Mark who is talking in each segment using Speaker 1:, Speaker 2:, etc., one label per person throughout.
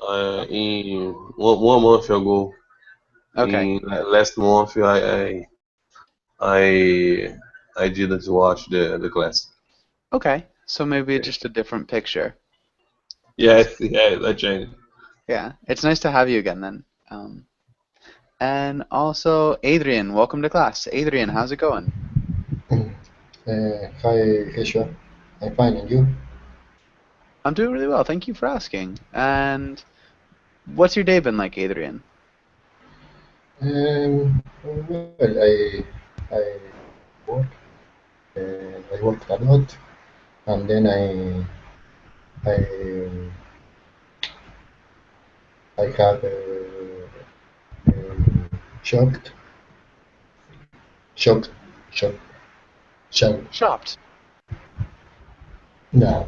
Speaker 1: In one month ago,
Speaker 2: Okay.
Speaker 1: in last month, I I didn't watch the class.
Speaker 2: Okay. So maybe just a different picture. That's
Speaker 1: Yes, yeah, that changed.
Speaker 2: yeah. It's nice to have you again then. And also Adrian, welcome to class. Adrian, how's it going?
Speaker 3: Hi, Joshua. I'm fine, and you?
Speaker 2: I'm doing really well. Thank you for asking. And what's your day been like, Adrian?
Speaker 3: Well, I work. I work a lot, and then I I have shocked, shocked, shocked, shocked.
Speaker 2: Shopped.
Speaker 3: No,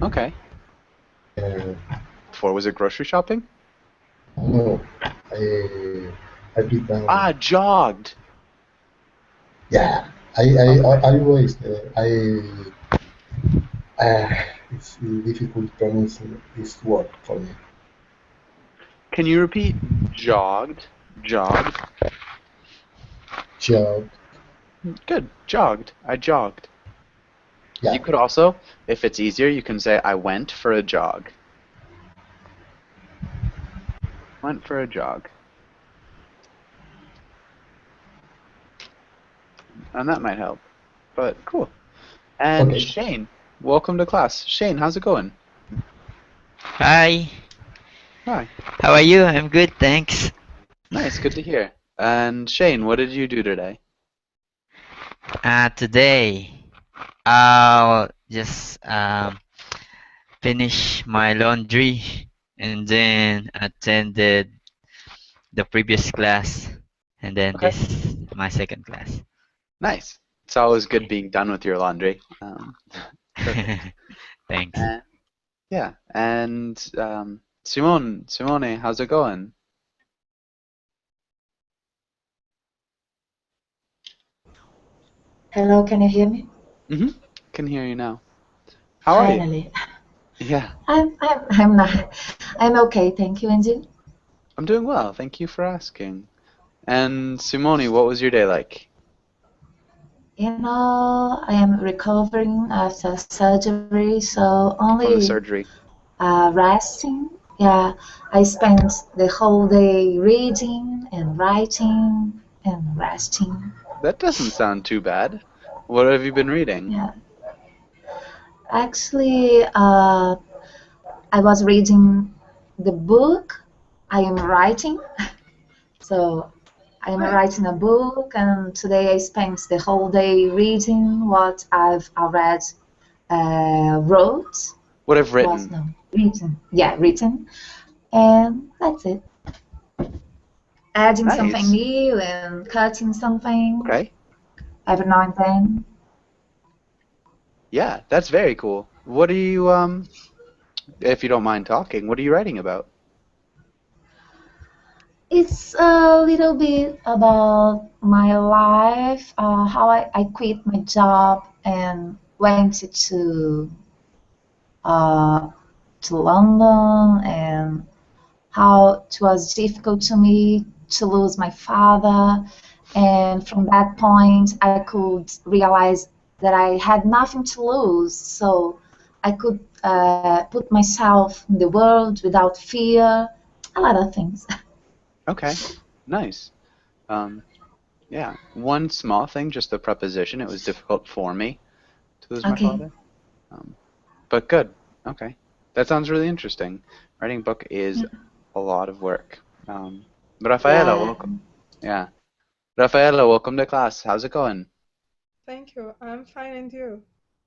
Speaker 2: Okay.
Speaker 3: uh,
Speaker 2: Before was it grocery shopping?
Speaker 3: no. I did down.
Speaker 2: Ah, jogged.
Speaker 3: Yeah, I
Speaker 2: Okay.
Speaker 3: always uh, it's difficult to pronounce this word for me.
Speaker 2: Can you repeat jogged? Jogged?
Speaker 3: Job,
Speaker 2: Good. Jogged. I jogged. You
Speaker 3: yeah.
Speaker 2: could also, if it's easier, you can say I went for a jog. Went for a jog. And that might help. But cool. And
Speaker 3: Okay.
Speaker 2: Shane, welcome to class. Shane, how's it going?
Speaker 4: Hi,
Speaker 2: Hi.
Speaker 4: how are you? I'm good, thanks.
Speaker 2: Nice, good to hear. And Shane, what did you do today?
Speaker 4: Today I'll just finish my laundry and then attended the previous class and then
Speaker 2: Okay.
Speaker 4: this my second class.
Speaker 2: Nice. It's always good being done with your laundry. Perfect.
Speaker 4: Thanks.
Speaker 2: And yeah, and Simone, how's it going?
Speaker 5: Hello, can you hear me?
Speaker 2: Mm-hmm. Can hear you now. How are you?
Speaker 5: Finally.
Speaker 2: Yeah,
Speaker 5: I'm not. I'm okay, thank you, and you?
Speaker 2: I'm doing well. Thank you for asking. And Simone, what was your day like?
Speaker 5: I am recovering after surgery, so
Speaker 2: From the
Speaker 5: only
Speaker 2: surgery?
Speaker 5: resting. Yeah, I spent the whole day reading and writing and resting.
Speaker 2: That doesn't sound too bad. What have you been reading?
Speaker 5: Yeah, actually, I was reading the book I am writing. So I'm
Speaker 2: Right.
Speaker 5: writing a book, and today I spent the whole day reading what I've already wrote.
Speaker 2: What I've
Speaker 5: Was
Speaker 2: written.
Speaker 5: no written, yeah, written, and that's it. Adding something
Speaker 2: Nice.
Speaker 5: new and cutting something
Speaker 2: Okay.
Speaker 5: every now and then.
Speaker 2: Yeah, that's very cool. What are you, if you don't mind talking, what are you writing about?
Speaker 5: It's a little bit about my life, how I quit my job and went uh, to London, and how it was difficult to me to lose my father. And from that point, I could realize that I had nothing to lose. So I could put myself in the world without fear, a lot of things.
Speaker 2: Okay. Nice. Um, yeah. One small thing, just the preposition. It was difficult for me to lose my
Speaker 5: Okay.
Speaker 2: father. Um, but good. Okay. That sounds really interesting. Writing a book is a lot of work. Rafaela,
Speaker 5: Yeah.
Speaker 2: welcome. Yeah. Rafaela, welcome to class. How's it going?
Speaker 6: Thank you. I'm fine, and you?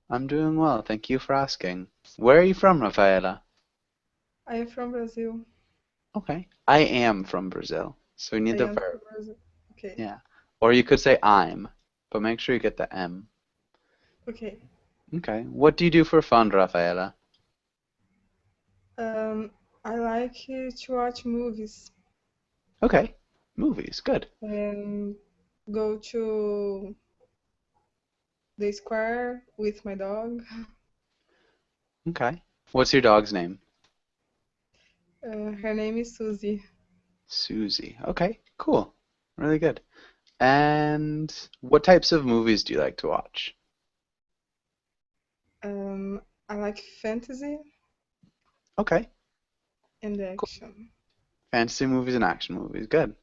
Speaker 2: I'm doing well. Thank you for asking. Where are you from, Rafaela?
Speaker 6: I am from Brazil.
Speaker 2: Okay. I am from Brazil. So we
Speaker 6: I
Speaker 2: need the
Speaker 6: am
Speaker 2: verb.
Speaker 6: from Brazil. Okay.
Speaker 2: Yeah. Or you could say I'm, but make sure you get the M.
Speaker 6: Okay.
Speaker 2: Okay. What do you do for fun, Rafaela?
Speaker 6: Um, I like to watch movies
Speaker 2: Okay. Movies. Good.
Speaker 6: and go to the square with my dog.
Speaker 2: Okay. What's your dog's name?
Speaker 6: Her name is Susie.
Speaker 2: Susie. Okay, cool. Really good. And what types of movies do you like to watch?
Speaker 6: I like fantasy
Speaker 2: Okay,
Speaker 6: and
Speaker 2: cool.
Speaker 6: action.
Speaker 2: Fantasy movies and action movies. Good.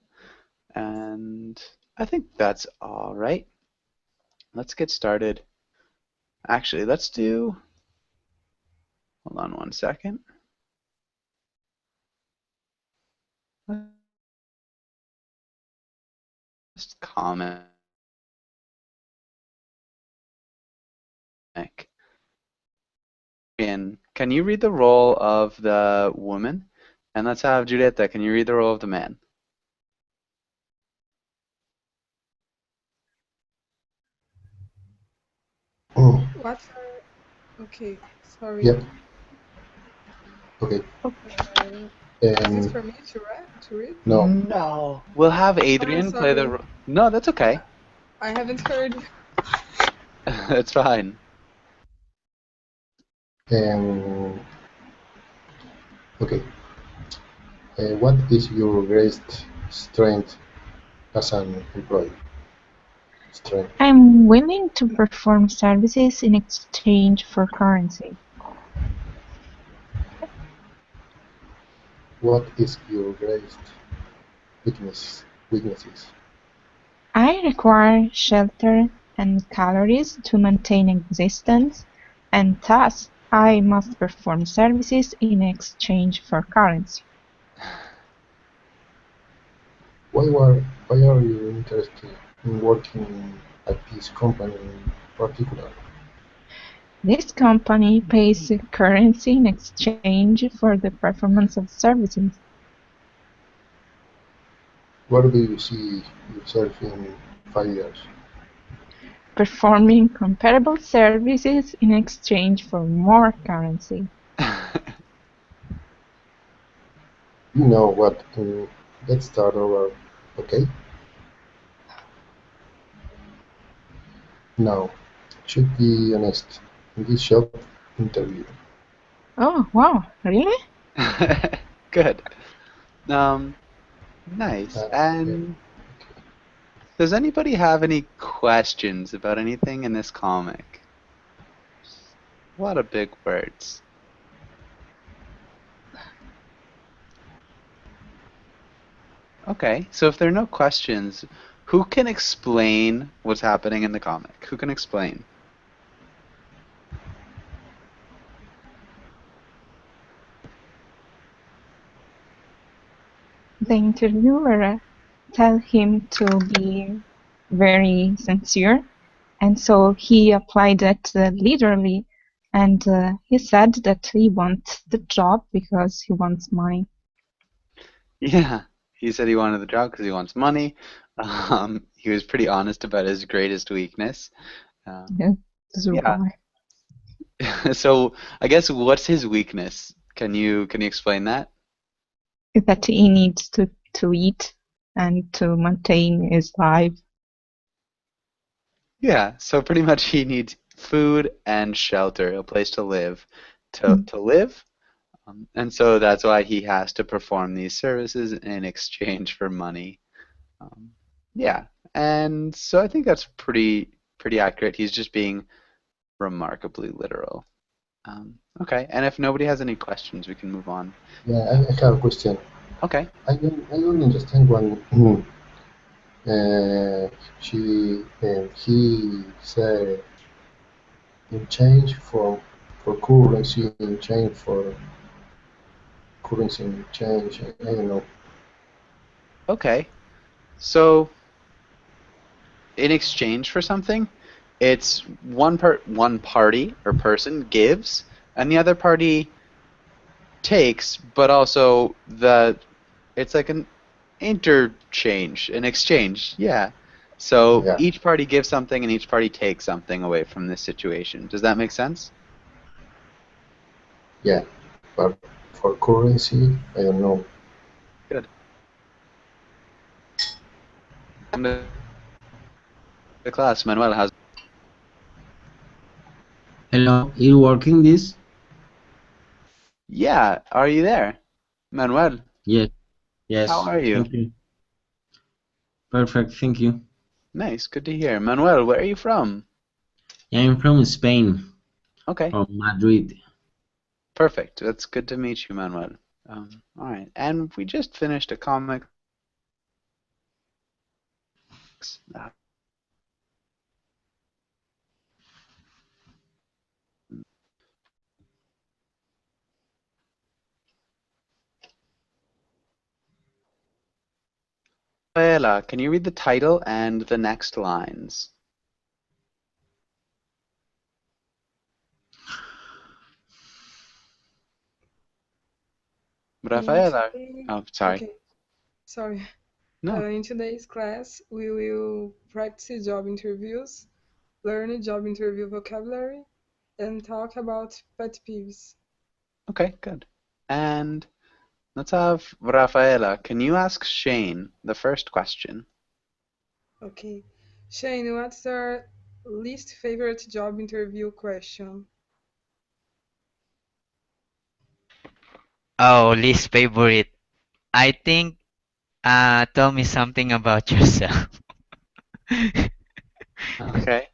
Speaker 2: And I think that's all right. Let's get started. Actually, let's do. Hold on one second. Just comic. And can you read the role of the woman? And let's have Julieta. Can you read the role of the man?
Speaker 3: Oh,
Speaker 6: What? Okay, sorry.
Speaker 3: yeah. Okay.
Speaker 6: Is it for
Speaker 3: Um,
Speaker 6: me to read?
Speaker 3: no.
Speaker 2: No. We'll have Adrian play the
Speaker 6: sorry.
Speaker 2: role. No, that's okay.
Speaker 6: I haven't heard.
Speaker 2: That's fine.
Speaker 3: Um, okay. What is your greatest strength as an employee? Strength.
Speaker 7: I'm willing to perform services in exchange for currency.
Speaker 3: What is your greatest weaknesses?
Speaker 7: I require shelter and calories to maintain existence, and thus I must perform services in exchange for currency.
Speaker 3: Why are you interested in working at this company in particular?
Speaker 7: This company pays currency in exchange for the performance of services.
Speaker 3: Where do you see yourself in 5 years?
Speaker 7: Performing comparable services in exchange for more currency.
Speaker 3: You know what? Let's start over, okay? Now, should be honest in this job interview.
Speaker 7: Oh, wow, really?
Speaker 2: Good. Nice. And does anybody have any questions about anything in this comic? A lot of big words. Okay, so if there are no questions, who can explain what's happening in the comic? Who can explain?
Speaker 7: The interviewer tell him to be very sincere, and so he applied it literally, and he said that he wants the job because he wants money.
Speaker 2: Yeah, he said he wanted the job because he wants money. He was pretty honest about his greatest weakness.
Speaker 7: That's
Speaker 2: Yeah.
Speaker 7: why.
Speaker 2: So I guess what's his weakness? Can you explain that?
Speaker 7: That he needs to eat and to maintain his life.
Speaker 2: Yeah, so pretty much he needs food and shelter, a place to live, to live. And so that's why he has to perform these services in exchange for money. Yeah, and so I think that's pretty accurate. He's just being remarkably literal. Okay, and if nobody has any questions, we can move on.
Speaker 3: Yeah, I have a question.
Speaker 2: Okay.
Speaker 3: I don't understand when he said in change for currency, in change for currency in change. I don't know.
Speaker 2: Okay. So in exchange for something, it's one party or person gives, and the other party takes, but also it's like an interchange, an exchange. Yeah. So
Speaker 3: Yeah,
Speaker 2: each party gives something and each party takes something away from this situation. Does that make sense?
Speaker 3: yeah, but for currency, I don't know.
Speaker 2: Good. And the class, Manuel has.
Speaker 8: Hello, is working this?
Speaker 2: Yeah, are you there? Manuel,
Speaker 8: Yes, yes.
Speaker 2: how are you?
Speaker 8: Thank you. Perfect, thank you.
Speaker 2: Nice, good to hear. Manuel, where are you from?
Speaker 8: I'm from Spain,
Speaker 2: Okay,
Speaker 8: from Madrid.
Speaker 2: perfect. That's good to meet you, Manuel. All right, and we just finished a comics. Rafaela, can you read the title and the next lines? Rafaela. Oh, sorry.
Speaker 6: Okay, sorry.
Speaker 2: No.
Speaker 6: In today's class, we will practice job interviews, learn job interview vocabulary, and talk about pet peeves.
Speaker 2: Okay, good. And let's have Rafaela. Can you ask Shane the first question?
Speaker 6: Okay. Shane, what's your least favorite job interview question?
Speaker 4: Oh, least favorite. I think tell me something about yourself.
Speaker 2: Okay.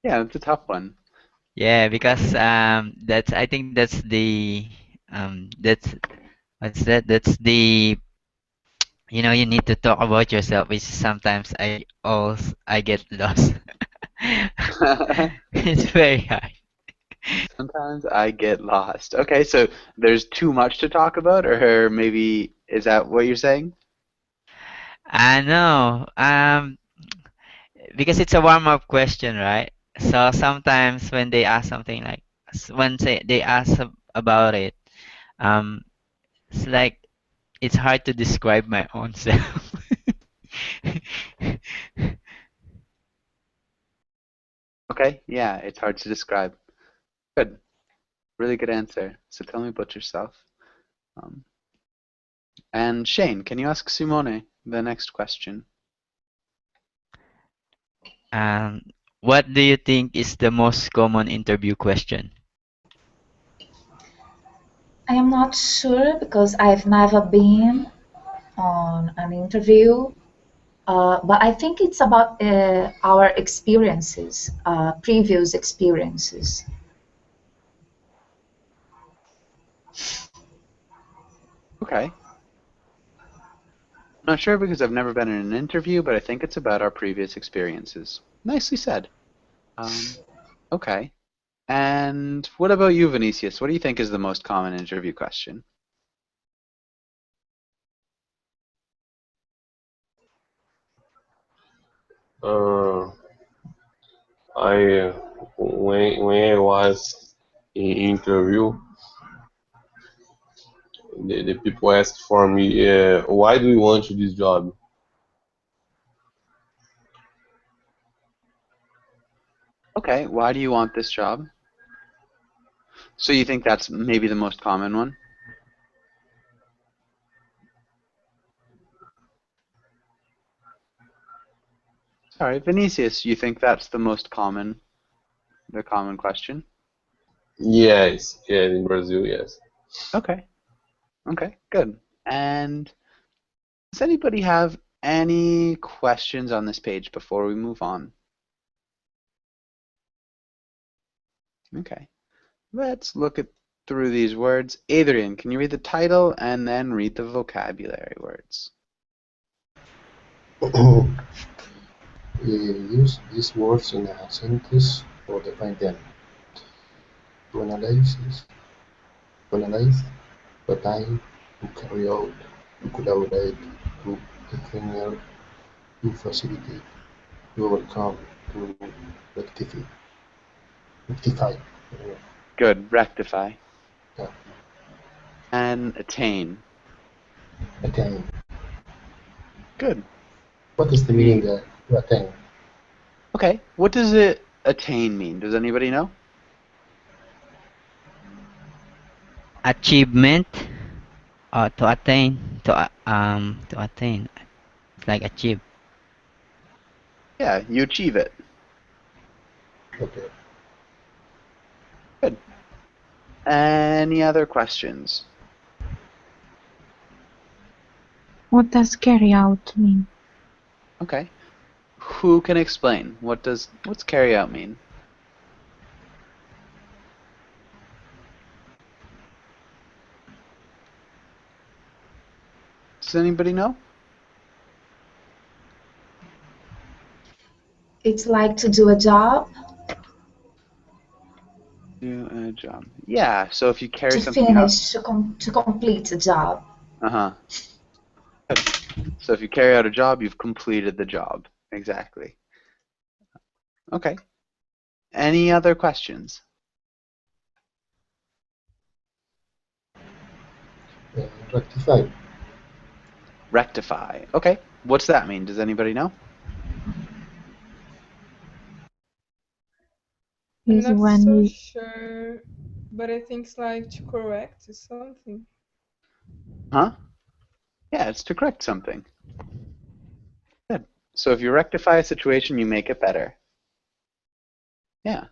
Speaker 2: Yeah, it's a tough one.
Speaker 4: Yeah, because I think what's that? That's the you need to talk about yourself, which sometimes I get lost. It's very hard.
Speaker 2: Sometimes I get lost. Okay, so there's too much to talk about, or maybe is that what you're saying?
Speaker 4: I know. Because it's a warm-up question, right? So sometimes when they ask something like they ask about it, um, it's like it's hard to describe my own self.
Speaker 2: Okay, yeah, it's hard to describe. Good. Really good answer. So tell me about yourself. Um, and Shane, can you ask Simone the next question?
Speaker 4: Um, what do you think is the most common interview question?
Speaker 5: I am not sure because I've never been on an interview, but I think it's about our experiences, previous experiences.
Speaker 2: Okay. I'm not sure because I've never been in an interview, but I think it's about our previous experiences. Nicely said. Okay. And what about you, Vinicius? What do you think is the most common interview question?
Speaker 1: Uh, I when I was in interview, the people asked for me, why do you want this job?
Speaker 2: Okay, why do you want this job? So you think that's maybe the most common one? Sorry, Vinicius, you think that's the common question?
Speaker 1: Yes, yes, in Brazil, yes.
Speaker 2: Okay. Okay, good. And does anybody have any questions on this page before we move on? Okay. Let's look through these words. Adrian, can you read the title and then read the vocabulary words?
Speaker 3: Use these words in a sentence or define them. To analyze, to attain, to carry out, to collaborate, to engineer, to facilitate, to overcome, to rectify. Rectify.
Speaker 2: Good. Rectify.
Speaker 3: Yeah.
Speaker 2: And attain.
Speaker 3: Attain.
Speaker 2: Good.
Speaker 3: What is the meaning of to attain?
Speaker 2: Okay. What does it attain mean? Does anybody know?
Speaker 4: Achievement or to attain to attain. It's like achieve.
Speaker 2: Yeah, you achieve it.
Speaker 3: Okay.
Speaker 2: Good. Any other questions?
Speaker 7: What does carry out mean?
Speaker 2: Okay. Who can explain? What's carry out mean? Does anybody know?
Speaker 5: It's like to do a job,
Speaker 2: Do a job. Yeah, so if you carry
Speaker 5: to
Speaker 2: something out.
Speaker 5: finish, to complete a job.
Speaker 2: Uh-huh. Good. So if you carry out a job, you've completed the job. Exactly. Okay. Any other questions?
Speaker 3: Rectify.
Speaker 2: Rectify. Okay. What's that mean? Does anybody know?
Speaker 6: I'm
Speaker 7: Is
Speaker 6: not
Speaker 7: when
Speaker 6: so
Speaker 7: you
Speaker 6: sure, but I think it's like to correct something.
Speaker 2: Huh? Yeah, it's to correct something. Good. So if you rectify a situation, you make it better. Yeah.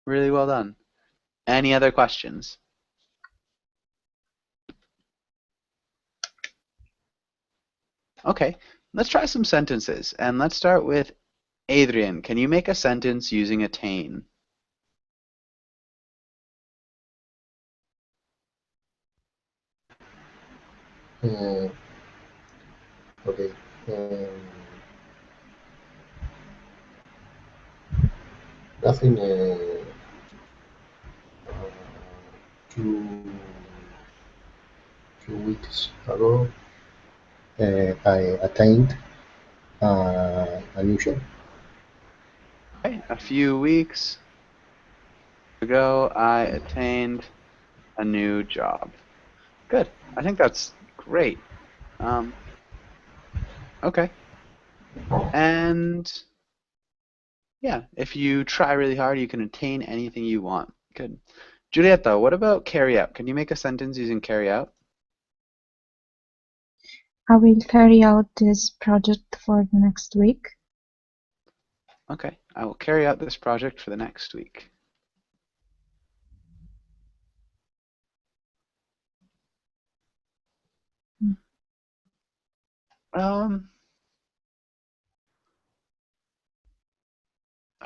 Speaker 2: Really well done. Any other questions? Okay. Let's try some sentences. And let's start with Adrian. Can you make a sentence using attain?
Speaker 3: Okay. Nothing. Two 2 weeks ago, I attained a new job.
Speaker 2: Okay. A few weeks ago, I attained a new job. Good. I think that's great. Okay. And yeah, if you try really hard, you can attain anything you want. Good. Julieta, what about carry out? Can you make a sentence using carry out?
Speaker 7: I will carry out this project for the next week.
Speaker 2: Okay. I will carry out this project for the next week.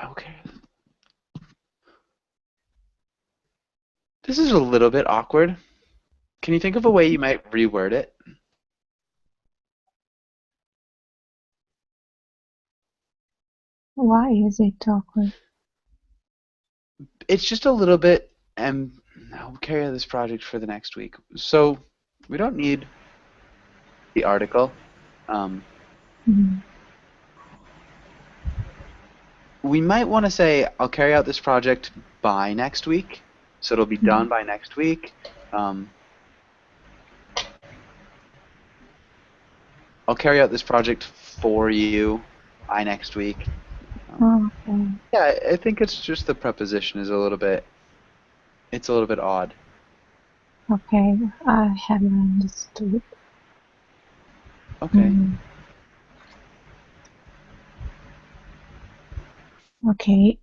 Speaker 2: Okay. This is a little bit awkward. Can you think of a way you might reword it?
Speaker 7: Why is it awkward?
Speaker 2: It's just a little bit, I'll carry out this project for the next week. So we don't need the article.
Speaker 7: Mhm.
Speaker 2: We might want to say, I'll carry out this project by next week. So it'll be done by next week. I'll carry out this project for you by next week.
Speaker 7: Okay.
Speaker 2: Yeah, I think it's just the preposition is a little bit odd.
Speaker 7: Okay, I have understood.
Speaker 2: Okay.
Speaker 7: Mm. Okay,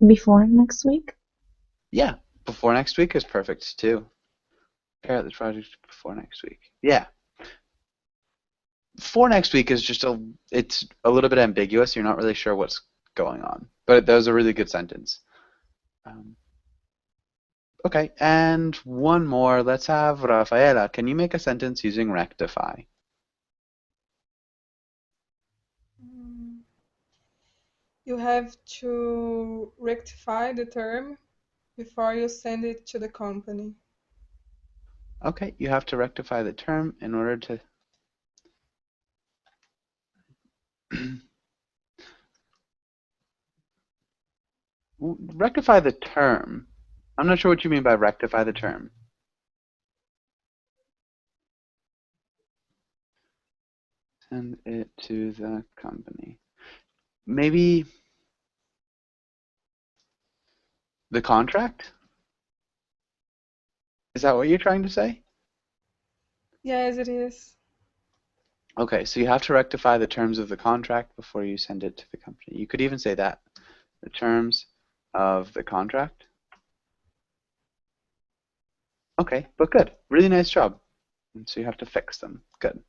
Speaker 7: before next week?
Speaker 2: Yeah, before next week is perfect too. Carry out this project before next week. Yeah. For next week is just it's a little bit ambiguous. You're not really sure what's going on. But that was a really good sentence. Okay, and one more. Let's have Rafaela. Can you make a sentence using rectify?
Speaker 6: You have to rectify the term before you send it to the company.
Speaker 2: Okay, you have to rectify the term in order to rectify the term. I'm not sure what you mean by rectify the term. Send it to the company. Maybe the contract? Is that what you're trying to say?
Speaker 6: Yes, it is.
Speaker 2: Okay, so you have to rectify the terms of the contract before you send it to the company. You could even say that. The terms of the contract. Okay, but good. Really nice job. And so you have to fix them. Good.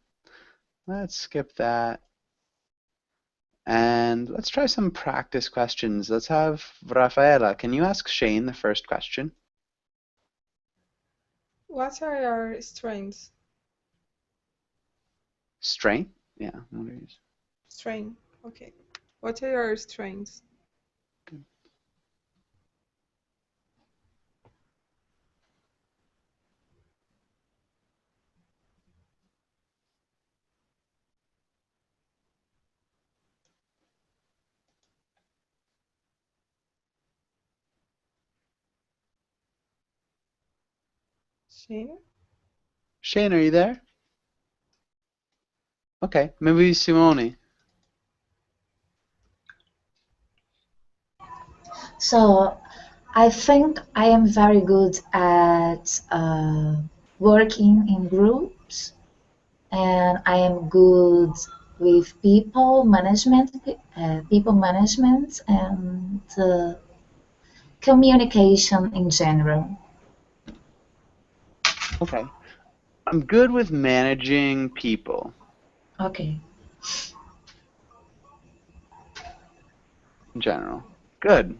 Speaker 2: Let's skip that. And let's try some practice questions. Let's have Rafaela. Can you ask Shane the first question?
Speaker 6: What are your strengths?
Speaker 2: Strength? Yeah. What are yours?
Speaker 6: Strength. Okay. What are your strengths? Shane?
Speaker 2: Shane, are you there? Okay, maybe Simone.
Speaker 5: So I think I am very good at working in groups, and I am good with people management, and communication in general.
Speaker 2: Okay. I'm good with managing people
Speaker 5: Okay.
Speaker 2: in general. Good.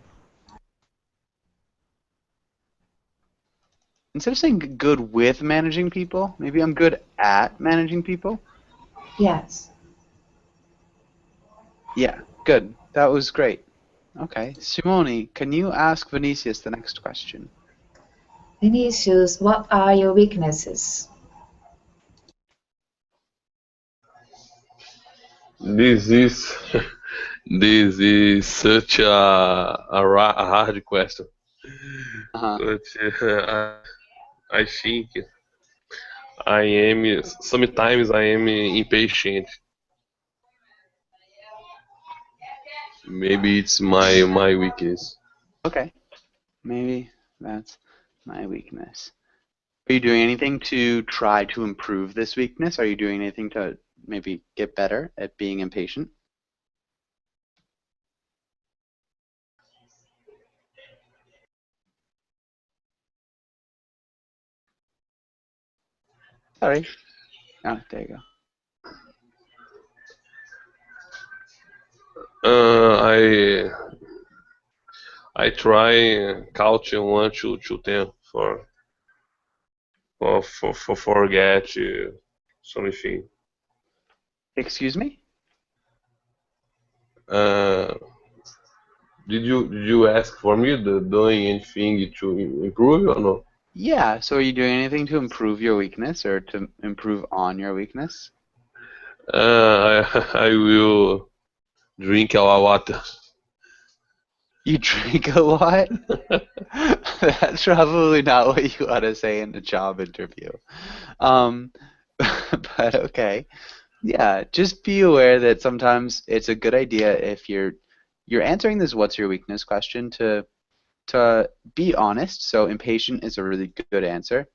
Speaker 2: Instead of saying good with managing people, maybe I'm good at managing people.
Speaker 5: Yes.
Speaker 2: Yeah, good. That was great. Okay. Simone, can you ask Vinicius the next question?
Speaker 5: Vinicius, what are your weaknesses?
Speaker 1: This is this is such a hard question.
Speaker 2: Uh-huh.
Speaker 1: But I think I am sometimes I am impatient. Maybe it's my weakness.
Speaker 2: Okay. Maybe that's my weakness. Are you doing anything to try to improve this weakness? Are you doing anything to maybe get better at being impatient? Sorry. Oh, there you go.
Speaker 1: I try count 1 to 10 for forget something.
Speaker 2: Excuse me?
Speaker 1: Uh, did you ask for me the doing anything to improve or no?
Speaker 2: Yeah, so are you doing anything to improve your weakness or to improve on your weakness?
Speaker 1: I will drink a lot of water.
Speaker 2: You drink a lot? That's probably not what you ought to say in a job interview. Um, but okay. Yeah, just be aware that sometimes it's a good idea if you're answering this what's your weakness question to be honest. So impatient is a really good answer.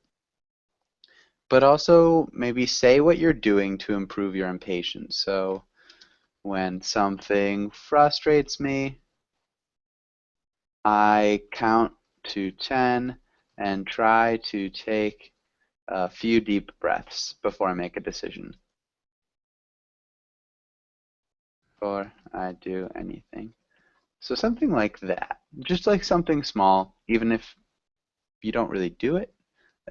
Speaker 2: But also maybe say what you're doing to improve your impatience. So when something frustrates me, I count to 10 and try to take a few deep breaths before I make a decision. Before I do anything. So something like that. Just like something small, even if you don't really do it,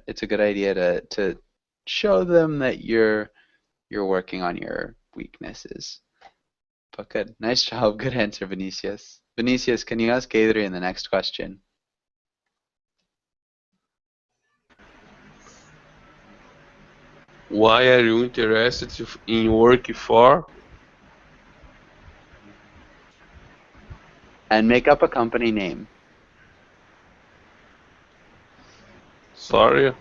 Speaker 2: it's a good idea to show them that you're working on your weaknesses. But good. Nice job. Good answer, Vinicius. Vinicius, can you ask Adrian the next question?
Speaker 1: Why are you interested in working for?
Speaker 2: And make up a company name.
Speaker 1: Sorry,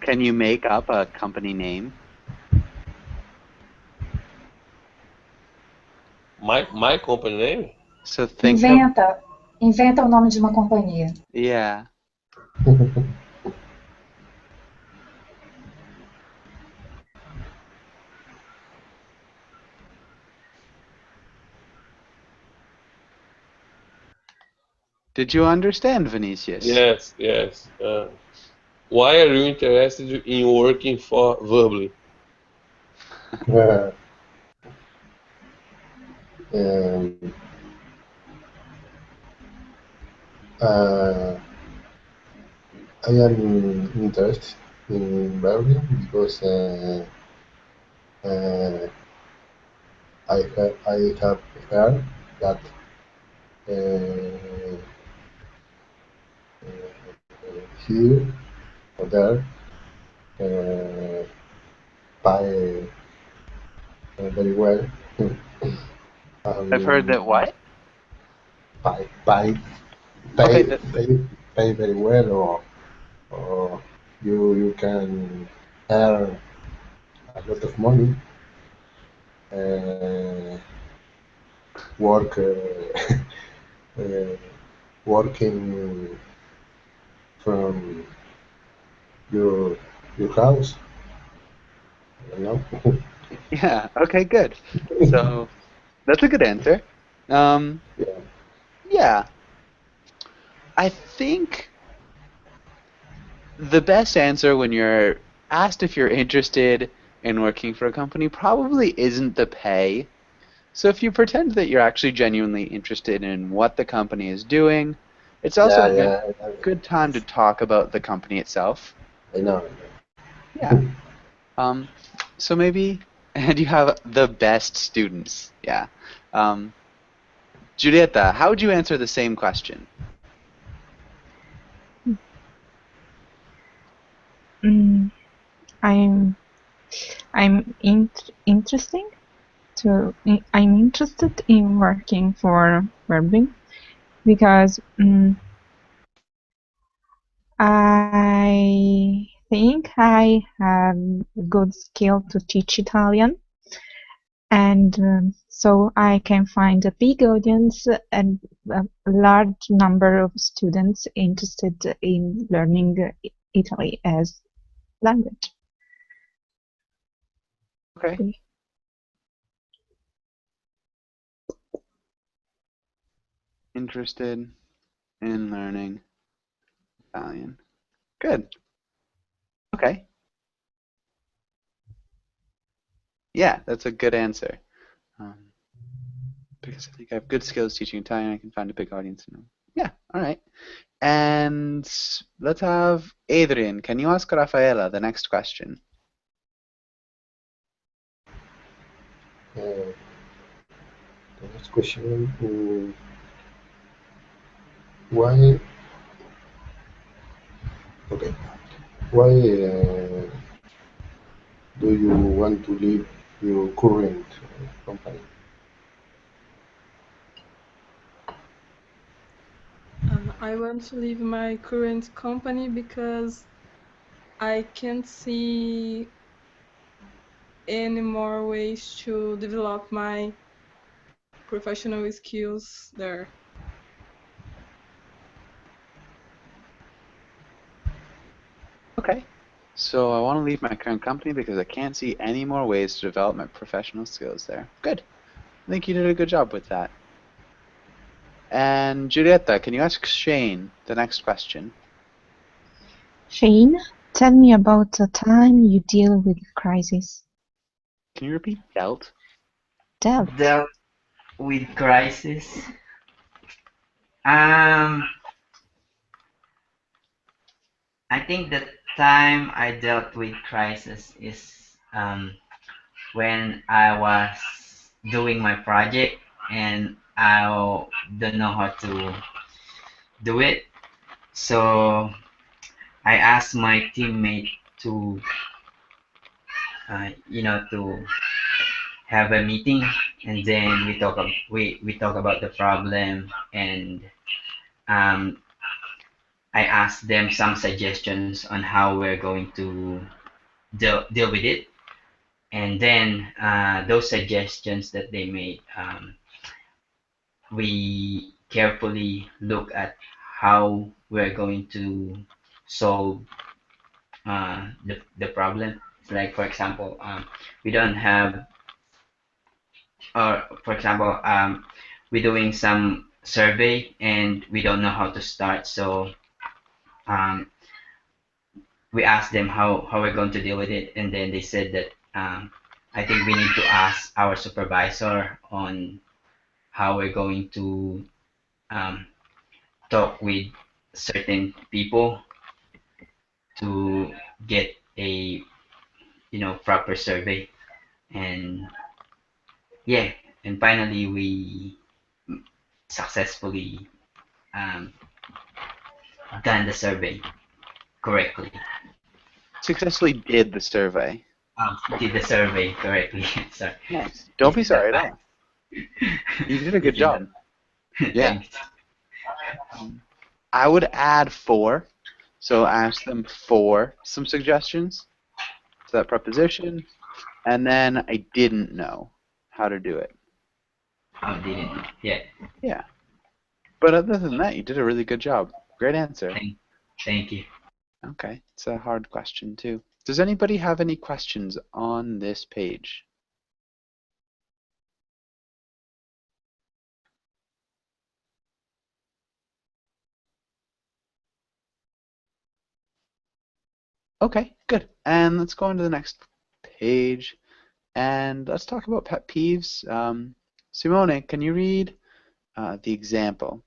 Speaker 2: Can you make up a company name?
Speaker 1: my company name?
Speaker 2: So think of,
Speaker 5: Inventa o nome de uma companhia.
Speaker 2: yeah. Did you understand, Vinicius?
Speaker 1: Yes. Why are you interested in working for Verbally?
Speaker 3: Uh, um, uh, I am interested in Berlin because uh, I have heard that uh, here or there uh, pay very well.
Speaker 2: I've heard that
Speaker 3: um,
Speaker 2: what?
Speaker 3: pay, pay,
Speaker 2: Okay,
Speaker 3: pay, pay, pay very well, or you can earn a lot of money. Uh, work uh, working from your your house, you know.
Speaker 2: yeah, okay, good. So that's a good answer. Um,
Speaker 3: Yeah,
Speaker 2: yeah, I think the best answer when you're asked if you're interested in working for a company probably isn't the pay. So if you pretend that you're actually genuinely interested in what the company is doing, it's also
Speaker 3: yeah,
Speaker 2: a good
Speaker 3: yeah.
Speaker 2: good time to talk about the company itself.
Speaker 3: I know.
Speaker 2: Yeah. Um, so maybe, and you have the best students. Yeah. Um, Julieta, how would you answer the same question?
Speaker 7: Mm, I'm interesting I'm interested in working for Verbing because I think I have good skill to teach Italian, and so I can find a big audience and a large number of students interested in learning Italy as language.
Speaker 2: Okay. Interested in learning Italian. Good. Okay. Yeah, that's a good answer. Um, because I think I have good skills teaching Italian, I can find a big audience. Yeah, all right. And let's have Adrian. Can you ask Rafaela the next question?
Speaker 3: The next question: Why? Okay. Why do you want to leave your current company?
Speaker 6: I want to leave my current company because I can't see any more ways to develop my professional skills there.
Speaker 2: Okay. So I want to leave my current company because I can't see any more ways to develop my professional skills there. Good. I think you did a good job with that. And Julieta, can you ask Shane the next question?
Speaker 7: Shane, tell me about a time you deal with crisis.
Speaker 2: Can you repeat dealt?
Speaker 7: Dealt.
Speaker 4: Dealt with crisis. Um, I think the time I dealt with crisis is when I was doing my project and I don't know how to do it. So I asked my teammate to, to have a meeting, and then we talk about the problem, and um, I asked them some suggestions on how we're going to deal with it, and then those suggestions that they made, we carefully look at how we're going to solve the problem. Like for example, we don't have, or for example, we're doing some survey and we don't know how to start. So um, we asked them how we're going to deal with it, and then they said that I think we need to ask our supervisor on how we're going to um, talk with certain people to get a proper survey. And yeah, and finally we successfully um, done the survey correctly.
Speaker 2: Successfully did the survey.
Speaker 4: Did the survey correctly. Sorry.
Speaker 2: Nice. Don't be
Speaker 4: It's
Speaker 2: sorry
Speaker 4: not
Speaker 2: at all. You did a good
Speaker 4: If you
Speaker 2: job. Yeah.
Speaker 4: Thanks.
Speaker 2: I would add 4. So ask them for some suggestions to that preposition. And then I didn't know how to do it.
Speaker 4: Oh, didn't. Yeah.
Speaker 2: Yeah. But other than that, you did a really good job. Great answer.
Speaker 4: Thank you.
Speaker 2: Okay. It's a hard question, too. Does anybody have any questions on this page? Okay, good. And let's go on to the next page. And let's talk about pet peeves. Simone, can you read the example?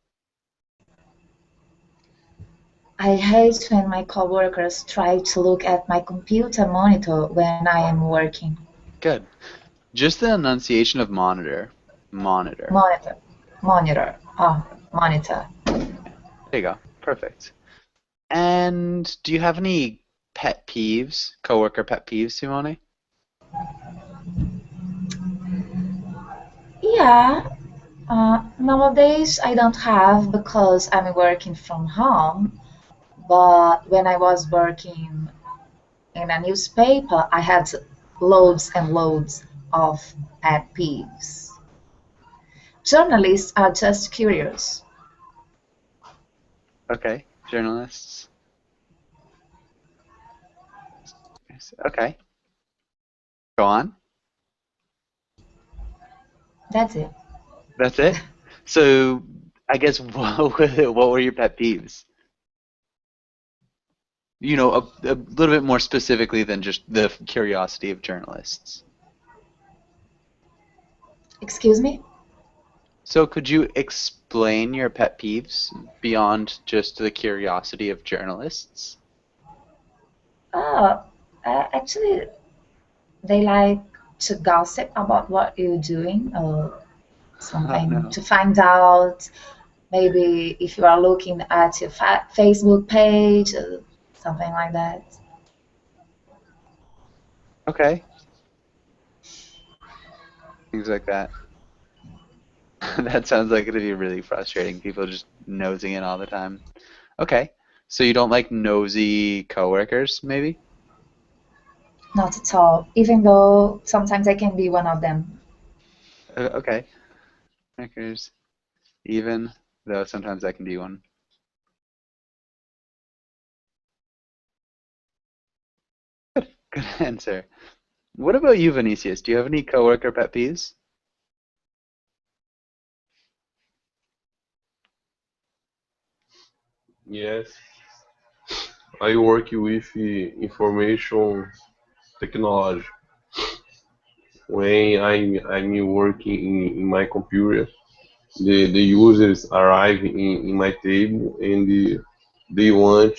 Speaker 5: I hate when my coworkers try to look at my computer monitor when I am working.
Speaker 2: Good. Just the enunciation of monitor. Monitor.
Speaker 5: Monitor. Monitor. Oh, monitor.
Speaker 2: There you go. Perfect. And do you have any pet peeves, coworker pet peeves, Simone?
Speaker 5: Yeah. Nowadays I don't have because I'm working from home. But when I was working in a newspaper, I had loads and loads of pet peeves. Journalists are just curious.
Speaker 2: Okay, journalists. Okay. Go on.
Speaker 5: That's it.
Speaker 2: That's it? So, I guess what were your pet peeves? You know, a little bit more specifically than just the curiosity of journalists.
Speaker 5: Excuse me?
Speaker 2: So could you explain your pet peeves beyond just the curiosity of journalists?
Speaker 5: Oh, actually, they like to gossip about what you're doing or something
Speaker 2: no.
Speaker 5: to find out maybe if you are looking at your Facebook page or something like that.
Speaker 2: Okay. Things like that. That sounds like it'd be really frustrating. People just nosing in all the time. Okay. So you don't like nosy coworkers, maybe?
Speaker 5: Not at all, even though sometimes I can be one of them.
Speaker 2: Okay. Coworkers, even though sometimes I can be one. Good answer. What about you, Vinicius? Do you have any coworker pet peeves?
Speaker 1: Yes, I work with information technology. When I'm working in my computer, the users arrive in my table and they want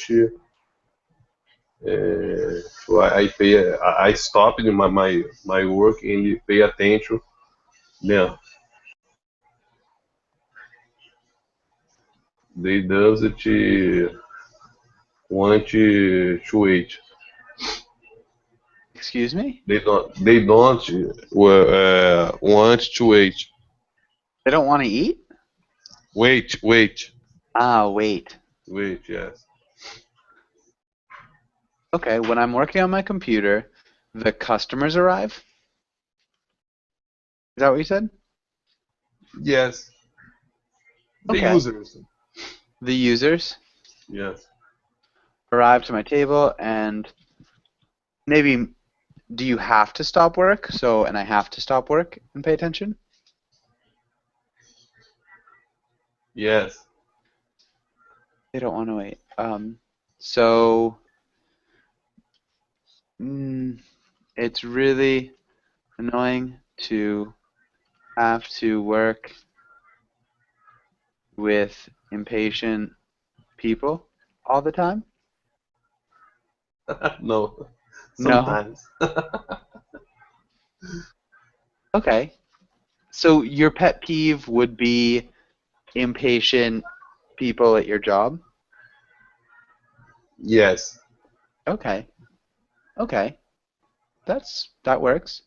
Speaker 1: so I stop my work and pay attention. Yeah, they doesn't want to wait.
Speaker 2: Excuse me?
Speaker 1: They don't want to wait.
Speaker 2: They don't want to eat?
Speaker 1: Wait.
Speaker 2: Ah, wait.
Speaker 1: Wait, yes.
Speaker 2: Okay, when I'm working on my computer, the customers arrive? Is that what you said?
Speaker 1: Yes. The
Speaker 2: Okay.
Speaker 1: users.
Speaker 2: The users
Speaker 1: Yes.
Speaker 2: arrive to my table and maybe do you have to stop work? So, and I have to stop work and pay attention?
Speaker 1: Yes.
Speaker 2: They don't want to wait. So It's really annoying to have to work with impatient people all the time.
Speaker 1: No,
Speaker 2: No.
Speaker 1: sometimes.
Speaker 2: Okay. So your pet peeve would be impatient people at your job?
Speaker 1: Yes.
Speaker 2: Okay. Okay. That works.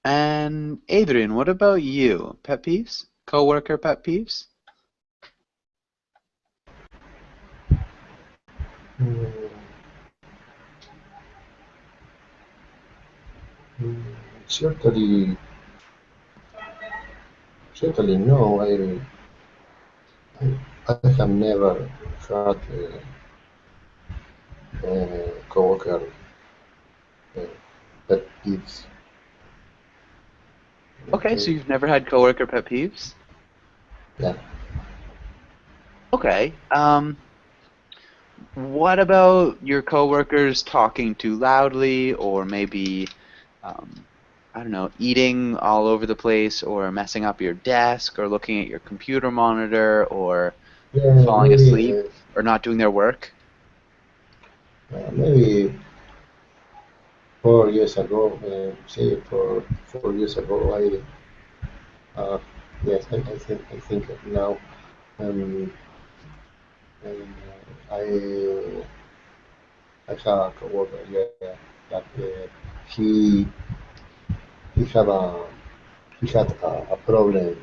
Speaker 2: And Adrian, what about you? Pet peeves? Coworker pet peeves?
Speaker 3: Mm, mm, certainly, certainly no. I have never had coworker uh, pet peeves.
Speaker 2: Okay, so
Speaker 3: Okay.
Speaker 2: you've never had coworker pet peeves?
Speaker 3: Yeah.
Speaker 2: Okay. What about your coworkers talking too loudly, or maybe, um, I don't know, eating all over the place, or messing up your desk, or looking at your computer monitor, or
Speaker 3: Yeah.
Speaker 2: falling
Speaker 3: Maybe.
Speaker 2: asleep, or not doing their work?
Speaker 3: Maybe 4 years ago. Say 4 years ago. Uh, yes. I think now. Um, and I have a coworker. Yeah. That he he had a he had a problem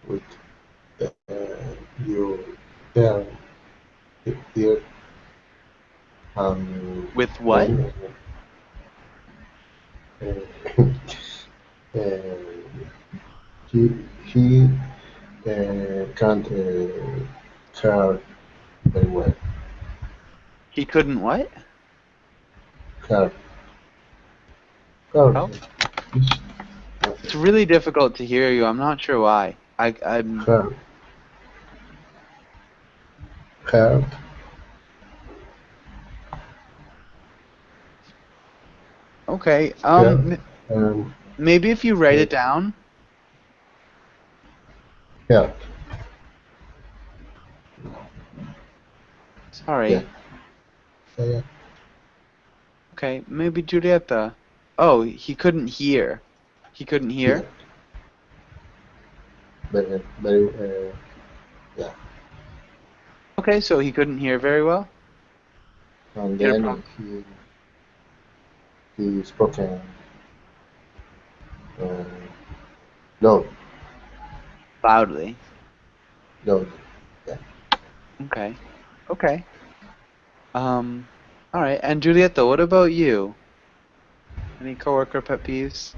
Speaker 3: with your hair here,
Speaker 2: With what?
Speaker 3: then uh, uh, he can't hear very well.
Speaker 2: He couldn't what?
Speaker 3: Hear, hear,
Speaker 2: Oh,
Speaker 3: he's,
Speaker 2: it's really difficult to hear you. I'm not sure why. I'm
Speaker 3: hear, hear.
Speaker 2: okay.
Speaker 3: Hear. Um,
Speaker 2: Maybe if you write
Speaker 3: uh,
Speaker 2: it down.
Speaker 3: hear. Yeah.
Speaker 2: Sorry.
Speaker 3: Yeah.
Speaker 2: Okay, maybe Julieta. Oh, he couldn't hear. He couldn't
Speaker 3: Yeah.
Speaker 2: hear?
Speaker 3: Very. Yeah.
Speaker 2: Okay, so he couldn't hear very well?
Speaker 3: And
Speaker 2: He had a
Speaker 3: then
Speaker 2: problem.
Speaker 3: he spoke uh, loud,
Speaker 2: Loudly.
Speaker 3: loud. Yeah.
Speaker 2: Okay. Okay. Um, all right. And Julieta, what about you? Any coworker pet peeves?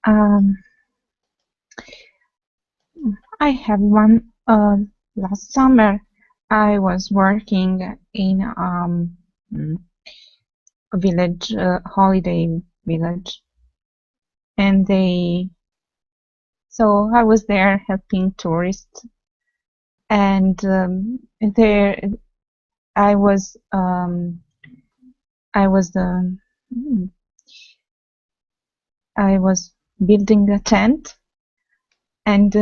Speaker 7: Um, I have one. Last summer, I was working in mm, a village, holiday village, and so I was there helping tourists, and there I was, I was the, mm, I was building a tent, and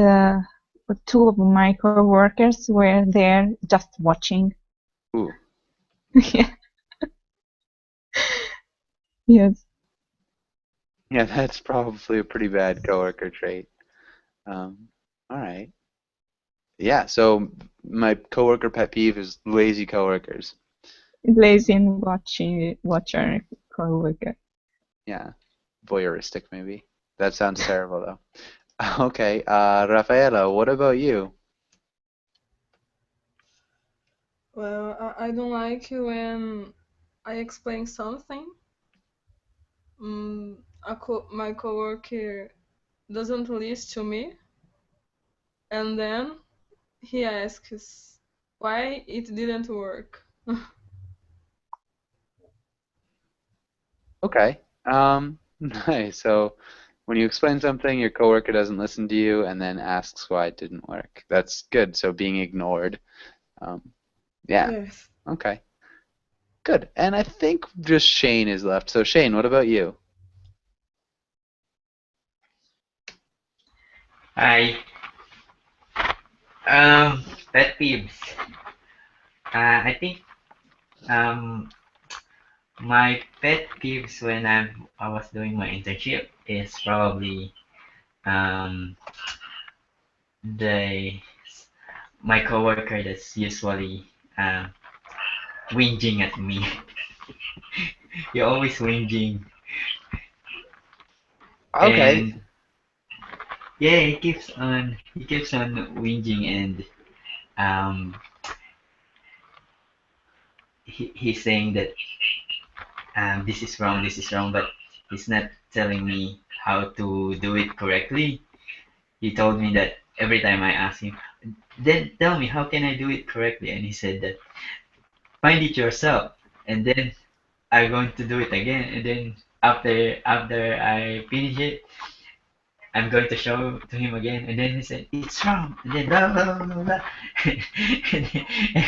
Speaker 7: two of my coworkers were there just watching.
Speaker 2: Ooh.
Speaker 7: Yeah. Yes.
Speaker 2: Yeah, that's probably a pretty bad coworker trait. All right. Yeah, so my coworker pet peeve is lazy coworkers.
Speaker 7: Lazy and watch our coworker.
Speaker 2: Yeah, voyeuristic maybe. That sounds terrible though. Okay, Rafaela, what about you?
Speaker 6: Well, I don't like when I explain something. My coworker doesn't listen to me, and then he asks why it didn't work.
Speaker 2: Okay. Nice. So when you explain something, your coworker doesn't listen to you and then asks why it didn't work. That's good. So being ignored. Um, yeah.
Speaker 6: Yes.
Speaker 2: Okay. Good. And I think just Shane is left. So Shane, what about you?
Speaker 4: I pet peeves. I think um my pet peeves when I was doing my internship is probably um the my coworker that's usually uh, whinging at me. You're always whinging,
Speaker 2: Okay.
Speaker 4: and yeah, he keeps on whinging, and um he's saying that this is wrong, but he's not telling me how to do it correctly. He told me that every time I ask him, then tell me how can I do it correctly, and he said that find it yourself, and then I'm going to do it again, and then after I finish it, I'm going to show to him again, and then he said it's wrong, and then blah blah blah blah, blah.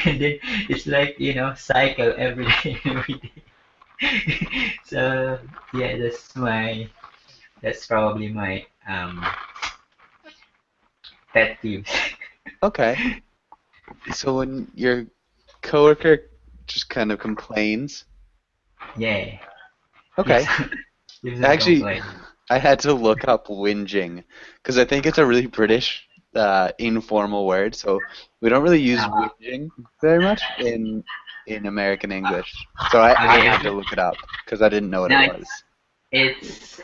Speaker 4: And then it's like cycle every day every day. So yeah, that's probably my pet peeve.
Speaker 2: Okay. So when your coworker just kind of complains.
Speaker 4: Yeah,
Speaker 2: Okay.
Speaker 4: keeps on
Speaker 2: Actually,
Speaker 4: complaining.
Speaker 2: I had to look up whinging because I think it's a really British informal word. So we don't really use
Speaker 4: Uh,
Speaker 2: whinging very much in American English. So I
Speaker 4: okay,
Speaker 2: had to look it up because I didn't know what it
Speaker 4: no,
Speaker 2: was.
Speaker 4: it's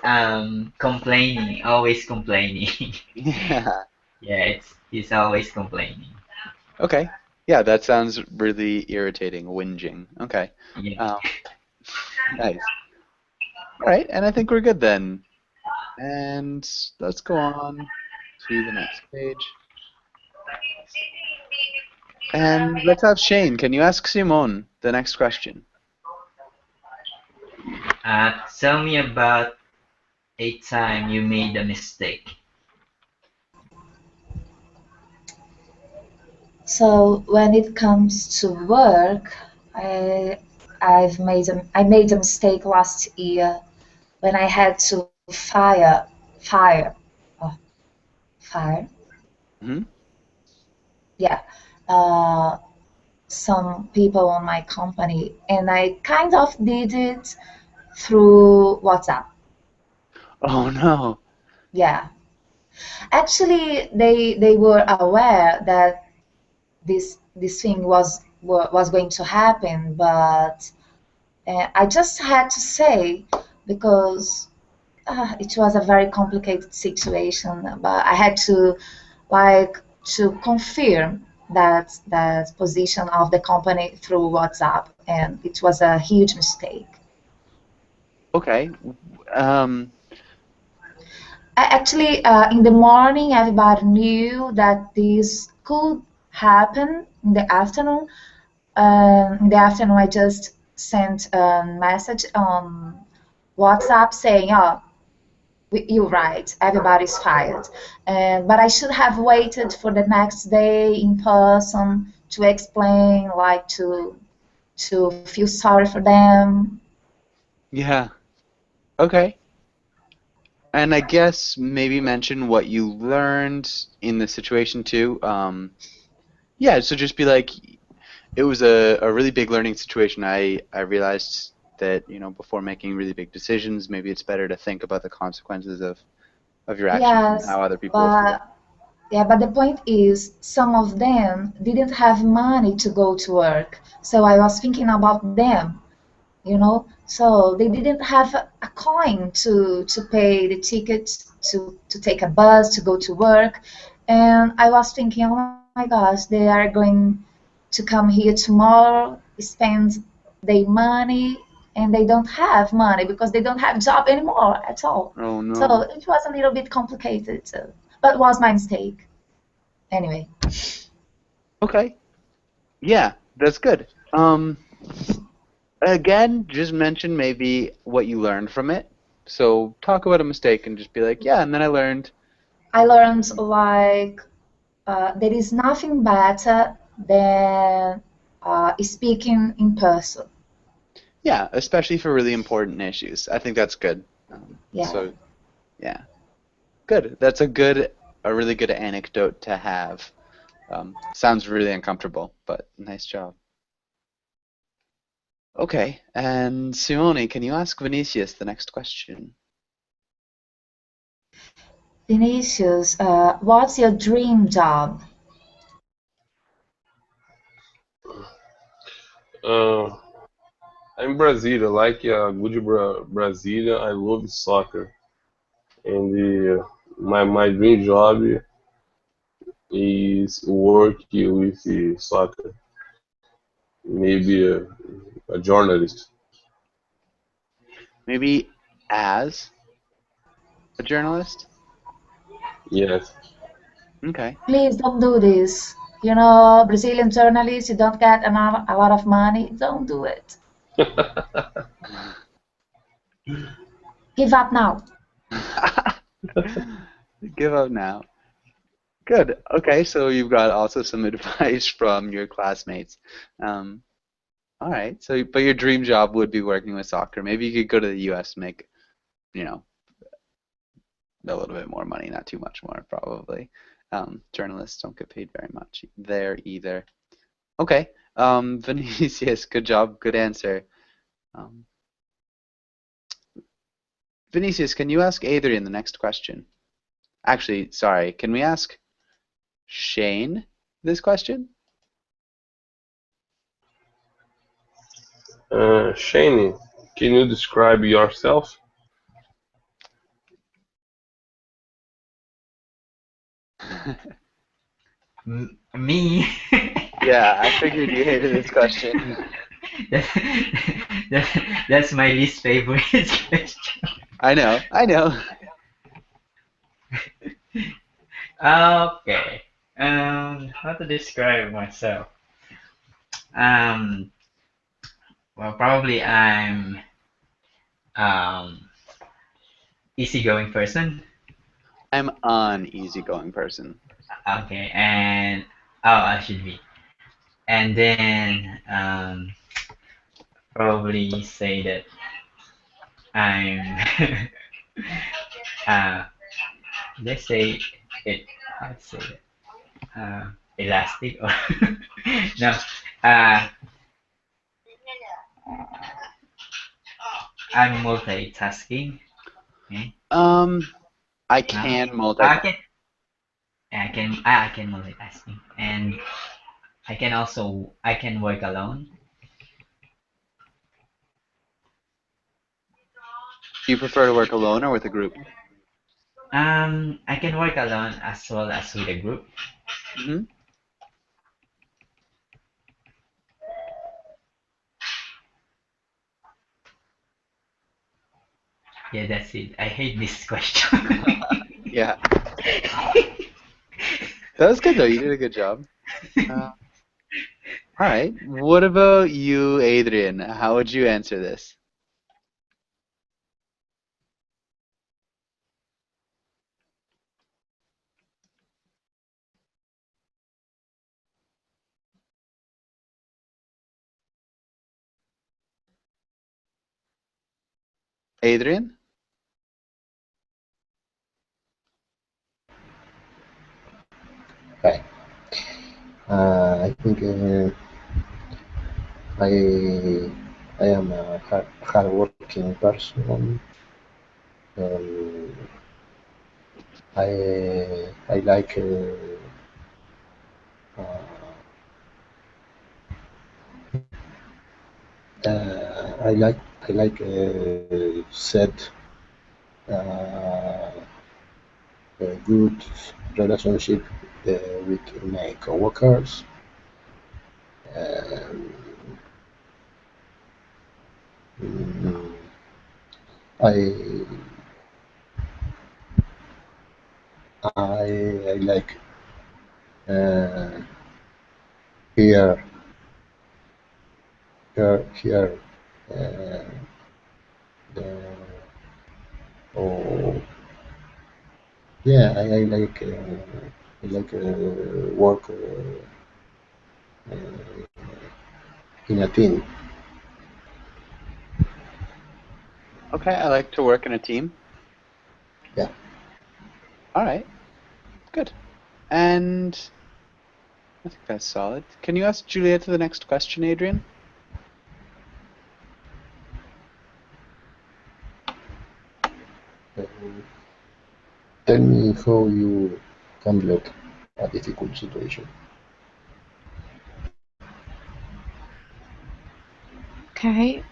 Speaker 4: complaining, always complaining.
Speaker 2: Yeah.
Speaker 4: Yeah, he's always complaining.
Speaker 2: Okay. Yeah, that sounds really irritating. Whinging. Okay.
Speaker 4: Yeah.
Speaker 2: Um, nice. All right, and I think we're good then. And let's go on to the next page. And let's have Shane. Can you ask Simone the next question?
Speaker 4: Tell me about a time you made a mistake.
Speaker 5: So when it comes to work, I I made a mistake last year when I had to fire oh, fire
Speaker 2: Hmm.
Speaker 5: yeah uh, some people on my company, and I kind of did it through WhatsApp.
Speaker 2: Oh no.
Speaker 5: Yeah, actually they were aware that this thing was going to happen, but I just had to say, because it was a very complicated situation, but I had to like to confirm that position of the company through WhatsApp, and it was a huge mistake.
Speaker 2: Okay. Um.
Speaker 5: Actually, in the morning, everybody knew that this could happen in the afternoon. In the afternoon, I just sent a message on WhatsApp saying, "Oh, you're right, everybody's fired." But I should have waited for the next day in person to explain, like to feel sorry for them.
Speaker 2: Yeah. Okay. And I guess maybe mention what you learned in the situation too. Yeah. So just be like, it was a really big learning situation. I realized that before making really big decisions, maybe it's better to think about the consequences of your actions and
Speaker 5: Yes,
Speaker 2: how other people will feel.
Speaker 5: but yeah, but the point is, some of them didn't have money to go to work. So I was thinking about them, you know. So they didn't have a coin to pay the ticket to take a bus to go to work. And I was thinking, oh my gosh, they are going to come here tomorrow, spend their money, and they don't have money because they don't have job anymore at all.
Speaker 2: Oh
Speaker 5: So
Speaker 2: no.
Speaker 5: it was a little bit complicated, but it was my mistake. Anyway,
Speaker 2: Okay. Yeah, that's good. Again, just mention maybe what you learned from it. So talk about a mistake and just be like, yeah, and then I learned.
Speaker 5: I learned like there is nothing better than speaking in person.
Speaker 2: Yeah, especially for really important issues. I think that's good.
Speaker 5: Yeah.
Speaker 2: So, yeah, good. That's a really good anecdote to have. Sounds really uncomfortable, but nice job. Okay, and Simone, can you ask Vinicius the next question?
Speaker 5: Vinicius, what's your dream job?
Speaker 1: I'm Brazilian, like good Brazilian. I love soccer, and my dream job is working with soccer. Maybe a journalist.
Speaker 2: Maybe as a journalist?
Speaker 1: Yes.
Speaker 2: Okay.
Speaker 5: Please don't do this. You know, Brazilian journalists, you don't get a lot of money. Don't do it. Give up now.
Speaker 2: Give up now. Good. Okay, so you've got also some advice from your classmates. All right. So, but your dream job would be working with soccer. Maybe you could go to the U.S. and make, you know, a little bit more money, not too much more, probably. Journalists don't get paid very much there either. Okay. Vinicius, good job, good answer. Um, Vinicius, can you ask Adrian the next question? Actually, sorry, can we ask Shane this question?
Speaker 1: Shane, can you describe yourself?
Speaker 4: Me?
Speaker 2: Yeah, I figured you hated this question.
Speaker 4: That's my least favorite question.
Speaker 2: I know.
Speaker 4: Okay. How to describe myself? Um, well, probably I'm easygoing person.
Speaker 2: I'm an easygoing person.
Speaker 4: Okay, and I should be. And then probably say that I'm uh, let's say it. How to say that? Elastic or no? Uh, I'm multitasking. Okay.
Speaker 2: I
Speaker 4: No?
Speaker 2: can
Speaker 4: I
Speaker 2: multitask.
Speaker 4: can I can multitasking, and I can work alone.
Speaker 2: Do you prefer to work alone or with a group?
Speaker 4: I can work alone as well as with a group.
Speaker 2: Hmm.
Speaker 4: Yeah, that's it. I hate this question.
Speaker 2: Yeah. That was good though. You did a good job. All right. What about you, Adrian? How would you answer this? Adrian?
Speaker 3: Okay. I think I I am a hardworking person. Um, I like I like set uh, a good relationship with my coworkers. Um, mm, I I like uh, hear hear uh, the oh yeah I like work in a team.
Speaker 2: Okay, I like to work in a team.
Speaker 3: Yeah.
Speaker 2: All right, good. And I think that's solid. Can you ask Juliet the next question, Adrian?
Speaker 3: Tell me how you handle a difficult situation.
Speaker 7: Okay.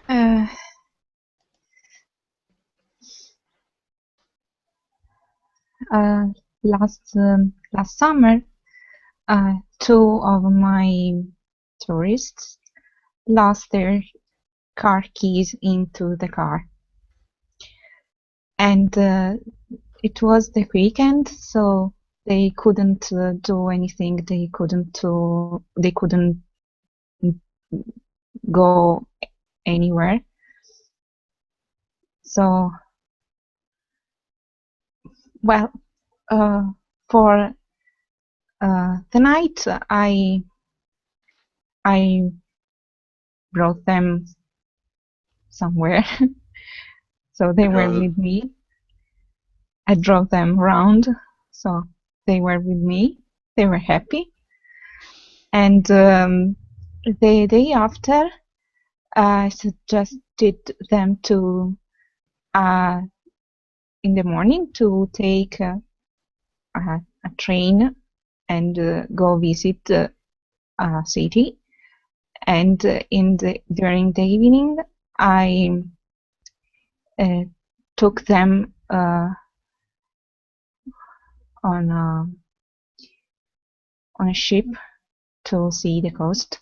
Speaker 7: Uh, last summer, two of my tourists lost their car keys into the car, and it was the weekend, so they couldn't do anything. They couldn't go anywhere. So, well, for the night, I brought them somewhere, so they were with me. I drove them around, so they were with me. They were happy, and the day after, I suggested them to in the morning to take a train and go visit a city, and during the evening I took them on a ship to see the coast.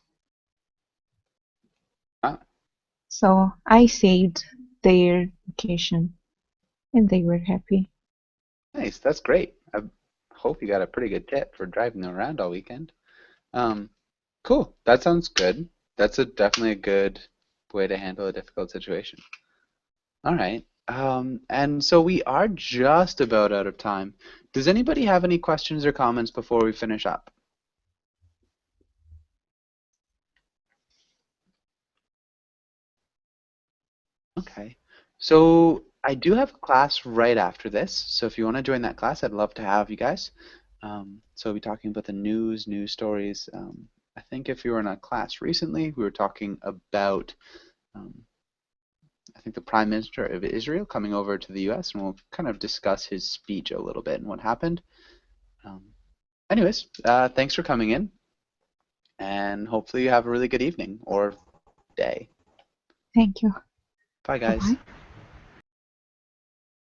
Speaker 7: So I saved their vacation, and they were happy.
Speaker 2: Nice, that's great. I hope you got a pretty good tip for driving them around all weekend. Cool, that sounds good. That's definitely a good way to handle a difficult situation. All right, and so we are just about out of time. Does anybody have any questions or comments before we finish up? Okay, so I do have a class right after this, so if you want to join that class, I'd love to have you guys. So we'll be talking about the news stories. I think if you were in a class recently, we were talking about, I think, the Prime Minister of Israel coming over to the US, and we'll kind of discuss his speech a little bit and what happened. Anyways, thanks for coming in, and hopefully you have a really good evening or day.
Speaker 7: Thank you.
Speaker 2: Bye, guys.
Speaker 7: Bye-bye.